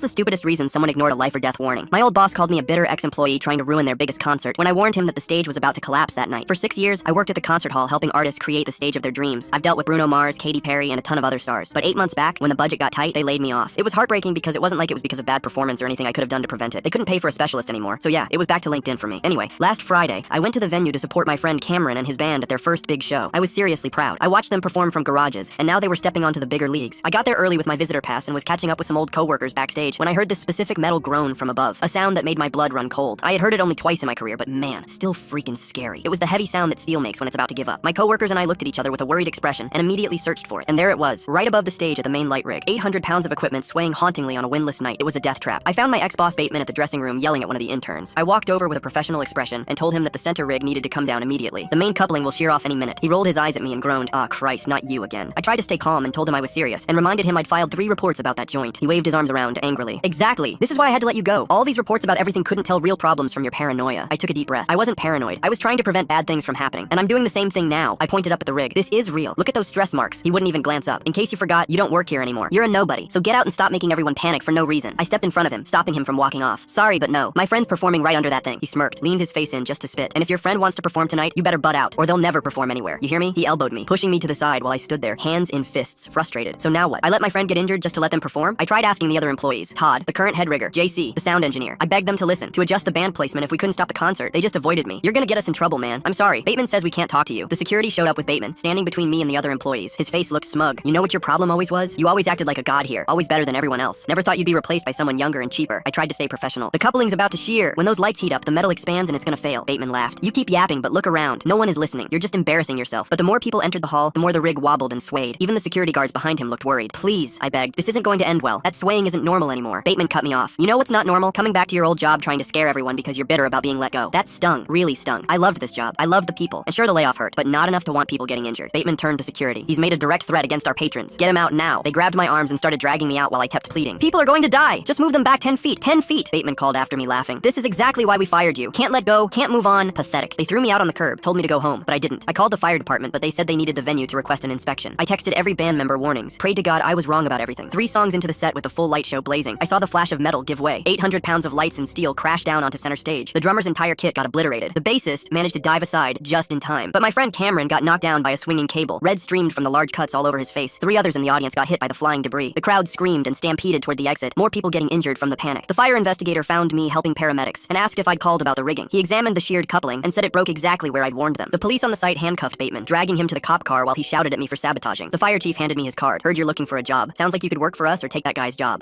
What's the stupidest reason someone ignored a life or death warning? My old boss called me a bitter ex-employee trying to ruin their biggest concert when I warned him that the stage was about to collapse that night. For 6 years, I worked at the concert hall helping artists create the stage of their dreams. I've dealt with Bruno Mars, Katy Perry, and a ton of other stars. But 8 months back, when the budget got tight, they laid me off. It was heartbreaking because it wasn't like it was because of bad performance or anything I could have done to prevent it. They couldn't pay for a specialist anymore. So yeah, it was back to LinkedIn for me. Anyway, last Friday, I went to the venue to support my friend Cameron and his band at their first big show. I was seriously proud. I watched them perform from garages, and now they were stepping onto the bigger leagues. I got there early with my visitor pass and was catching up with some old coworkers backstage when I heard this specific metal groan from above, a sound that made my blood run cold. I had heard it only twice in my career, but man, still freaking scary. It was the heavy sound that steel makes when it's about to give up. My coworkers and I looked at each other with a worried expression and immediately searched for it. And there it was, right above the stage at the main light rig. 800 pounds of equipment swaying hauntingly on a windless night. It was a death trap. I found my ex-boss Bateman at the dressing room yelling at one of the interns. I walked over with a professional expression and told him that the center rig needed to come down immediately. The main coupling will shear off any minute. He rolled his eyes at me and groaned, "Ah, Christ, not you again." I tried to stay calm and told him I was serious and reminded him I'd filed 3 reports about that joint. He waved his arms around angrily. Exactly. This is why I had to let you go. All these reports about everything couldn't tell real problems from your paranoia. I took a deep breath. I wasn't paranoid. I was trying to prevent bad things from happening. And I'm doing the same thing now. I pointed up at the rig. This is real. Look at those stress marks. He wouldn't even glance up. In case you forgot, you don't work here anymore. You're a nobody. So get out and stop making everyone panic for no reason. I stepped in front of him, stopping him from walking off. Sorry, but no. My friend's performing right under that thing. He smirked, leaned his face in just to spit. And if your friend wants to perform tonight, you better butt out, or they'll never perform anywhere. You hear me? He elbowed me, pushing me to the side while I stood there, hands in fists, frustrated. So now what? I let my friend get injured just to let them perform? I tried asking the other employees. Todd, the current head rigger. JC, the sound engineer. I begged them to listen, to adjust the band placement if we couldn't stop the concert. They just avoided me. You're gonna get us in trouble, man. I'm sorry. Bateman says we can't talk to you. The security showed up with Bateman, standing between me and the other employees. His face looked smug. You know what your problem always was? You always acted like a god here, always better than everyone else. Never thought you'd be replaced by someone younger and cheaper. I tried to stay professional. The coupling's about to shear. When those lights heat up, the metal expands and it's gonna fail. Bateman laughed. You keep yapping, but look around. No one is listening. You're just embarrassing yourself. But the more people entered the hall, the more the rig wobbled and swayed. Even the security guards behind him looked worried. Please, I begged. This isn't going to end well. That swaying isn't normal anymore. Bateman cut me off. You know what's not normal? Coming back to your old job trying to scare everyone because you're bitter about being let go. That stung. Really stung. I loved this job. I loved the people. And sure, the layoff hurt, but not enough to want people getting injured. Bateman turned to security. He's made a direct threat against our patrons. Get him out now. They grabbed my arms and started dragging me out while I kept pleading. People are going to die. Just move them back 10 feet. 10 feet. Bateman called after me laughing. This is exactly why we fired you. Can't let go. Can't move on. Pathetic. They threw me out on the curb, told me to go home, but I didn't. I called the fire department, but they said they needed the venue to request an inspection. I texted every band member warnings. Prayed to God I was wrong about everything. 3 songs into the set with the full light show blazing, I saw the flash of metal give way. 800 pounds of lights and steel crashed down onto center stage. The drummer's entire kit got obliterated. The bassist managed to dive aside just in time. But my friend Cameron got knocked down by a swinging cable. Red streamed from the large cuts all over his face. 3 others in the audience got hit by the flying debris. The crowd screamed and stampeded toward the exit, more people getting injured from the panic. The fire investigator found me helping paramedics and asked if I'd called about the rigging. He examined the sheared coupling and said it broke exactly where I'd warned them. The police on the site handcuffed Bateman, dragging him to the cop car while he shouted at me for sabotaging. The fire chief handed me his card. Heard you're looking for a job. Sounds like you could work for us or take that guy's job.